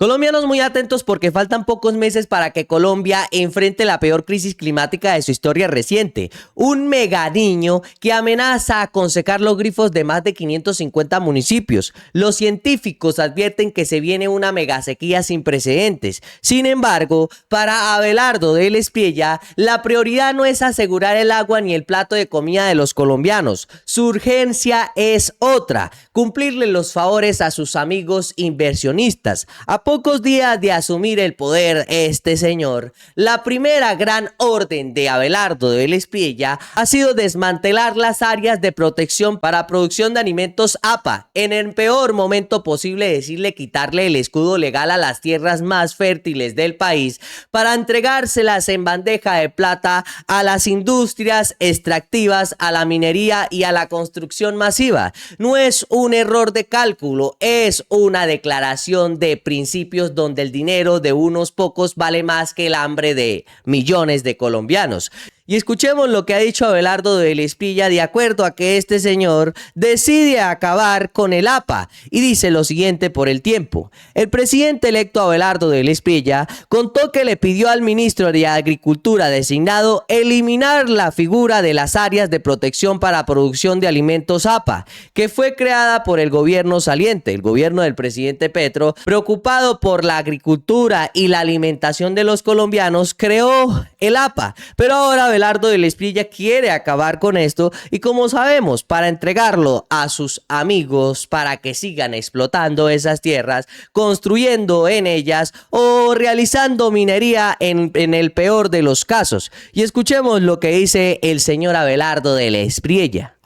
Colombianos muy atentos porque faltan pocos meses para que Colombia enfrente la peor crisis climática de su historia reciente. Un mega niño que amenaza con secar los grifos de más de 550 municipios. Los científicos advierten que se viene una mega sequía sin precedentes. Sin embargo, para Abelardo del Espriella, la prioridad no es asegurar el agua ni el plato de comida de los colombianos. Su urgencia es otra: cumplirle los favores a sus amigos inversionistas. A pocos días de asumir el poder este señor, la primera gran orden de Abelardo del Espriella ha sido desmantelar las áreas de protección para producción de alimentos APA. En el peor momento posible, decirle quitarle el escudo legal a las tierras más fértiles del país para entregárselas en bandeja de plata a las industrias extractivas, a la minería y a la construcción masiva. No es un error de cálculo, es una declaración de principios donde el dinero de unos pocos vale más que el hambre de millones de colombianos. Y escuchemos lo que ha dicho Abelardo del Espriella de acuerdo a que este señor decide acabar con el APA y dice lo siguiente por el tiempo. El presidente electo Abelardo del Espriella contó que le pidió al ministro de Agricultura designado eliminar la figura de las áreas de protección para producción de alimentos APA, que fue creada por el gobierno saliente, el gobierno del presidente Petro, preocupado por la agricultura y la alimentación de los colombianos, creó el APA. Pero ahora Abelardo del Espriella quiere acabar con esto y, como sabemos, para entregarlo a sus amigos para que sigan explotando esas tierras, construyendo en ellas o realizando minería en el peor de los casos. Y escuchemos lo que dice el señor Abelardo del Espriella.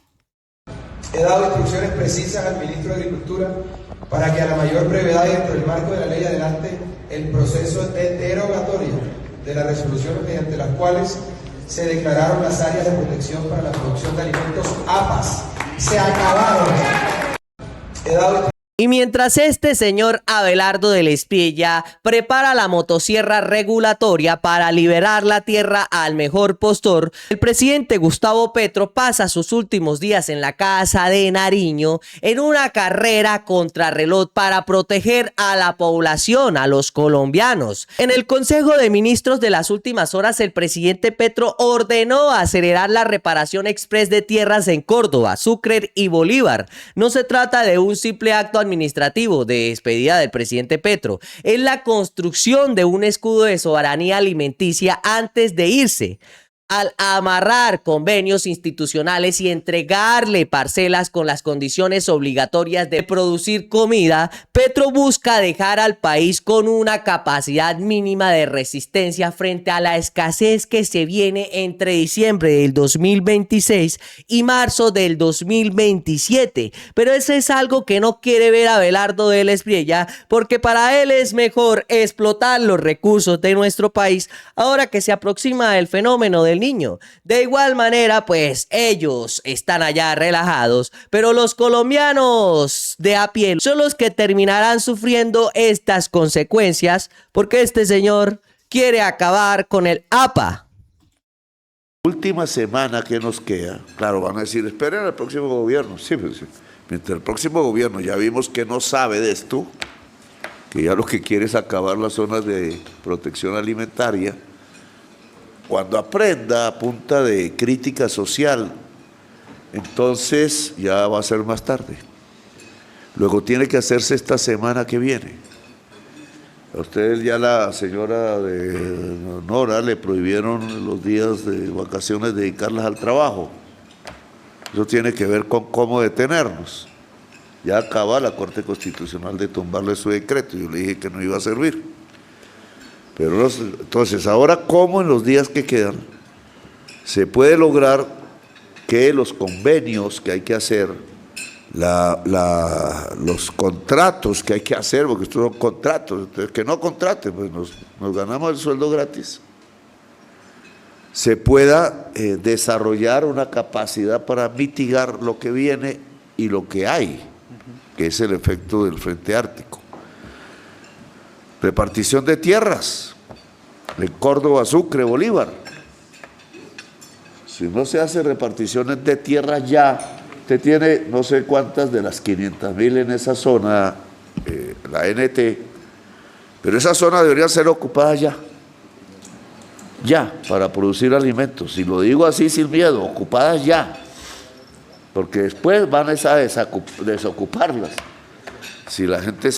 He dado instrucciones precisas al ministro de Agricultura para que a la mayor brevedad y dentro del marco de la ley adelante el proceso de derogatoria de las resoluciones mediante las cuales se declararon las áreas de protección para la producción de alimentos APAS. Se acabaron. He dado... Y mientras este señor Abelardo del Espriella prepara la motosierra regulatoria para liberar la tierra al mejor postor, el presidente Gustavo Petro pasa sus últimos días en la casa de Nariño en una carrera contrarreloj para proteger a la población, a los colombianos. En el Consejo de Ministros de las últimas horas, el presidente Petro ordenó acelerar la reparación express de tierras en Córdoba, Sucre y Bolívar. No se trata de un simple acto administrativo de despedida del presidente Petro, es la construcción de un escudo de soberanía alimenticia antes de irse. Al amarrar convenios institucionales y entregarle parcelas con las condiciones obligatorias de producir comida, Petro busca dejar al país con una capacidad mínima de resistencia frente a la escasez que se viene entre diciembre del 2026 y marzo del 2027. Pero eso es algo que no quiere ver Abelardo del Espriella, porque para él es mejor explotar los recursos de nuestro país ahora que se aproxima el fenómeno del niño. De igual manera, pues ellos están allá relajados, pero los colombianos de a pie son los que terminarán sufriendo estas consecuencias porque este señor quiere acabar con el APA. Última semana que nos queda, claro, van a decir, esperen al próximo gobierno. Sí, pues, sí. Mientras el próximo gobierno ya vimos que no sabe de esto, que ya lo que quiere es acabar las zonas de protección alimentaria. Cuando aprenda a punta de crítica social, entonces ya va a ser más tarde. Luego tiene que hacerse esta semana que viene. A ustedes ya la señora de Nora le prohibieron los días de vacaciones dedicarlas al trabajo. Eso tiene que ver con cómo detenernos. Ya acaba la Corte Constitucional de tumbarle su decreto. Yo le dije que no iba a servir. Pero entonces, ahora, ¿cómo en los días que quedan se puede lograr que los convenios que hay que hacer, los contratos que hay que hacer, porque estos son contratos, entonces, que no contraten, pues nos ganamos el sueldo gratis, se pueda desarrollar una capacidad para mitigar lo que viene y lo que hay, que es el efecto del Frente Ártico? Repartición de tierras en Córdoba, Sucre, Bolívar. Si no se hace reparticiones de tierras ya, usted tiene no sé cuántas de las 500.000 en esa zona, la NT, Pero esa zona debería ser ocupada ya, para producir alimentos. Si lo digo así sin miedo, ocupadas ya, porque después van a desocuparlas. Si la gente...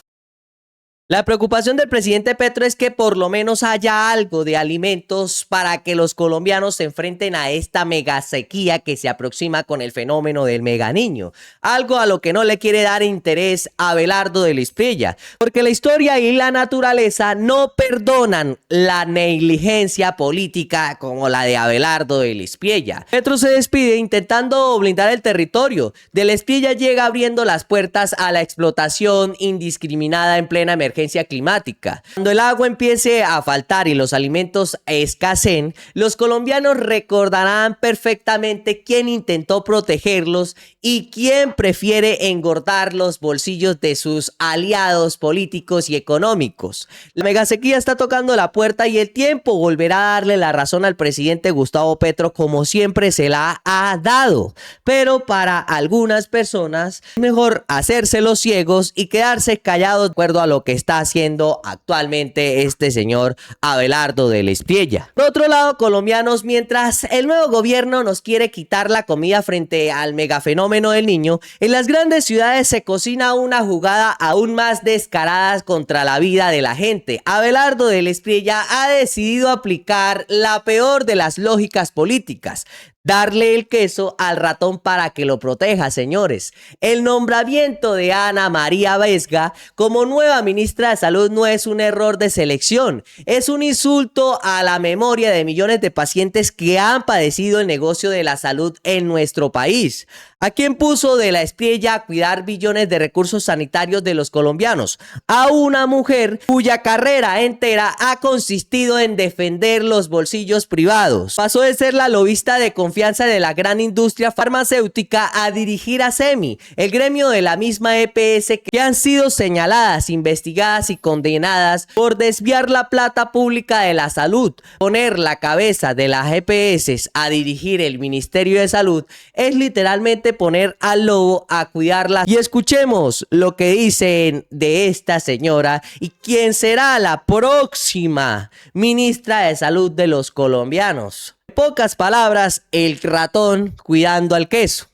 La preocupación del presidente Petro es que por lo menos haya algo de alimentos para que los colombianos se enfrenten a esta mega sequía que se aproxima con el fenómeno del mega niño. Algo a lo que no le quiere dar interés a Abelardo de la Espriella, porque la historia y la naturaleza no perdonan la negligencia política como la de Abelardo de la Espriella. Petro se despide intentando blindar el territorio. De la Espriella llega abriendo las puertas a la explotación indiscriminada en plena emergencia climática. Cuando el agua empiece a faltar y los alimentos escaseen, los colombianos recordarán perfectamente quién intentó protegerlos y quién prefiere engordar los bolsillos de sus aliados políticos y económicos. La megasequía está tocando la puerta y el tiempo volverá a darle la razón al presidente Gustavo Petro como siempre se la ha dado. Pero para algunas personas es mejor hacerse los ciegos y quedarse callados de acuerdo a lo que está haciendo actualmente este señor Abelardo de la Espriella. Por otro lado, colombianos, mientras el nuevo gobierno nos quiere quitar la comida frente al megafenómeno del niño, en las grandes ciudades se cocina una jugada aún más descarada contra la vida de la gente. Abelardo de la Espriella ha decidido aplicar la peor de las lógicas políticas: darle el queso al ratón para que lo proteja, señores. El nombramiento de Ana María Vesga como nueva ministra de Salud no es un error de selección, es un insulto a la memoria de millones de pacientes que han padecido el negocio de la salud en nuestro país. ¿A quién puso de la Espriella a cuidar billones de recursos sanitarios de los colombianos? A una mujer cuya carrera entera ha consistido en defender los bolsillos privados. Pasó de ser la lobista de confianza de la gran industria farmacéutica a dirigir a SEMI, el gremio de la misma EPS, que han sido señaladas, investigadas y condenadas por desviar la plata pública de la salud. Poner la cabeza de las EPS a dirigir el Ministerio de Salud es literalmente poner al lobo a cuidarla. Y escuchemos lo que dicen de esta señora y quién será la próxima ministra de Salud de los colombianos. En pocas palabras, el ratón cuidando al queso.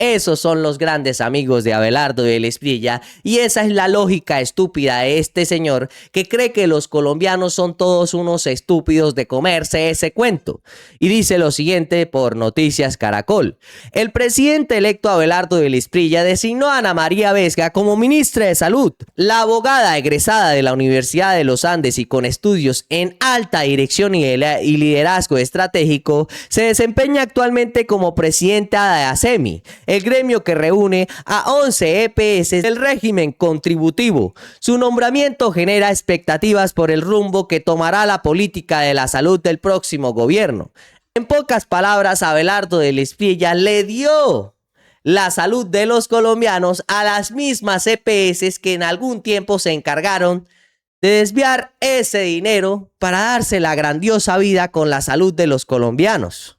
Esos son los grandes amigos de Abelardo de la Espriella y esa es la lógica estúpida de este señor que cree que los colombianos son todos unos estúpidos de comerse ese cuento. Y dice lo siguiente por Noticias Caracol: el presidente electo Abelardo de la Espriella designó a Ana María Vesga como ministra de Salud. La abogada egresada de la Universidad de los Andes y con estudios en alta dirección y liderazgo estratégico se desempeña actualmente como presidenta de ASEMI, el gremio que reúne a 11 EPS del régimen contributivo. Su nombramiento genera expectativas por el rumbo que tomará la política de la salud del próximo gobierno. En pocas palabras, Abelardo de la Espriella le dio la salud de los colombianos a las mismas EPS que en algún tiempo se encargaron de desviar ese dinero para darse la grandiosa vida con la salud de los colombianos.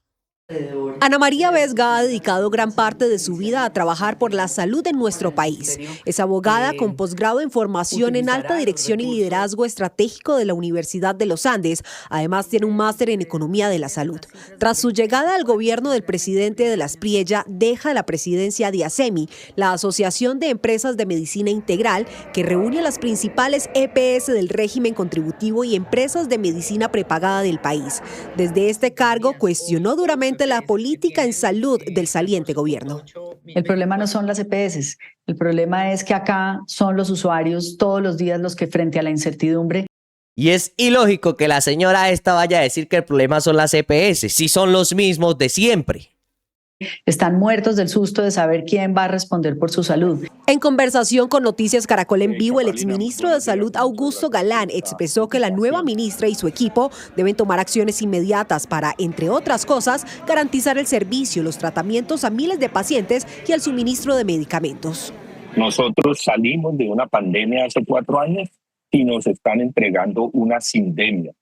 Ana María Vesga ha dedicado gran parte de su vida a trabajar por la salud en nuestro país. Es abogada con posgrado en formación en alta dirección y liderazgo estratégico de la Universidad de los Andes. Además, tiene un máster en economía de la salud. Tras su llegada al gobierno del presidente de la Espriella, deja la presidencia de ASEMI, la Asociación de Empresas de Medicina Integral, que reúne a las principales EPS del régimen contributivo y empresas de medicina prepagada del país. Desde este cargo, cuestionó duramente la política en salud del saliente gobierno. El problema no son las EPS, el problema es que acá son los usuarios todos los días los que frente a la incertidumbre. Y es ilógico que la señora esta vaya a decir que el problema son las EPS, si son los mismos de siempre. Están muertos del susto de saber quién va a responder por su salud. En conversación con Noticias Caracol en Vivo, el exministro de Salud Augusto Galán expresó que la nueva ministra y su equipo deben tomar acciones inmediatas para, entre otras cosas, garantizar el servicio, los tratamientos a miles de pacientes y el suministro de medicamentos. Nosotros salimos de una pandemia hace 4 años y nos están entregando una sindemia.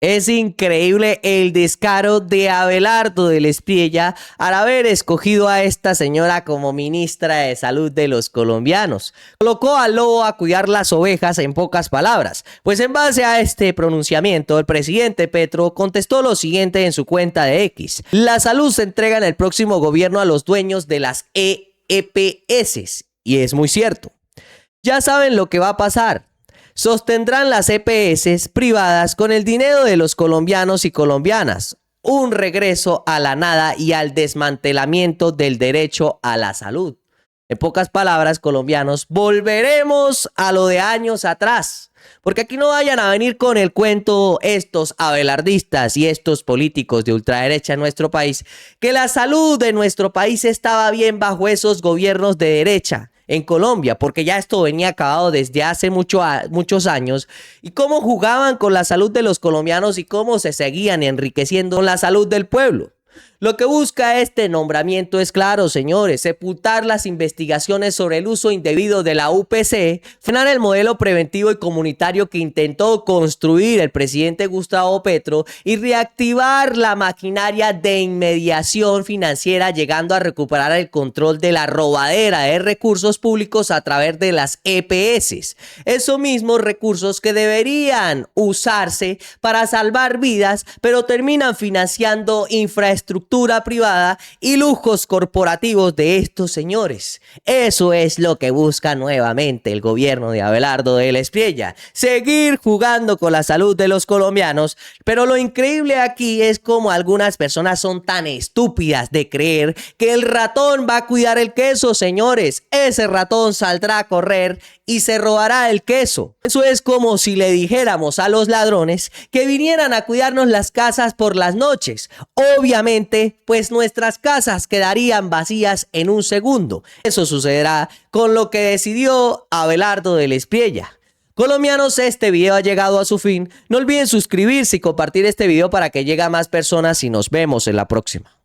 Es increíble el descaro de Abelardo del Espriella al haber escogido a esta señora como ministra de Salud de los colombianos. Colocó al lobo a cuidar las ovejas, en pocas palabras. Pues en base a este pronunciamiento, el presidente Petro contestó lo siguiente en su cuenta de X. La salud se entrega en el próximo gobierno a los dueños de las EPS. Y es muy cierto. Ya saben lo que va a pasar. Sostendrán las EPS privadas con el dinero de los colombianos y colombianas. Un regreso a la nada y al desmantelamiento del derecho a la salud. En pocas palabras, colombianos, volveremos a lo de años atrás. Porque aquí no vayan a venir con el cuento estos abelardistas y estos políticos de ultraderecha en nuestro país, que la salud de nuestro país estaba bien bajo esos gobiernos de derecha en Colombia, porque ya esto venía acabado desde hace muchos años, y cómo jugaban con la salud de los colombianos y cómo se seguían enriqueciendo con la salud del pueblo. Lo que busca este nombramiento es claro, señores, sepultar las investigaciones sobre el uso indebido de la UPC, frenar el modelo preventivo y comunitario que intentó construir el presidente Gustavo Petro y reactivar la maquinaria de inmediación financiera, llegando a recuperar el control de la robadera de recursos públicos a través de las EPS. Esos mismos recursos que deberían usarse para salvar vidas, pero terminan financiando infraestructura privada y lujos corporativos de estos señores. Eso es lo que busca nuevamente el gobierno de Abelardo del Espriella, seguir jugando con la salud de los colombianos, pero lo increíble aquí es cómo algunas personas son tan estúpidas de creer que el ratón va a cuidar el queso, señores. Ese ratón saldrá a correr y se robará el queso. Eso es como si le dijéramos a los ladrones que vinieran a cuidarnos las casas por las noches. Obviamente, pues nuestras casas quedarían vacías en un segundo. Eso sucederá con lo que decidió Abelardo del Espriella. Colombianos, este video ha llegado a su fin. No olviden suscribirse y compartir este video para que llegue a más personas y nos vemos en la próxima.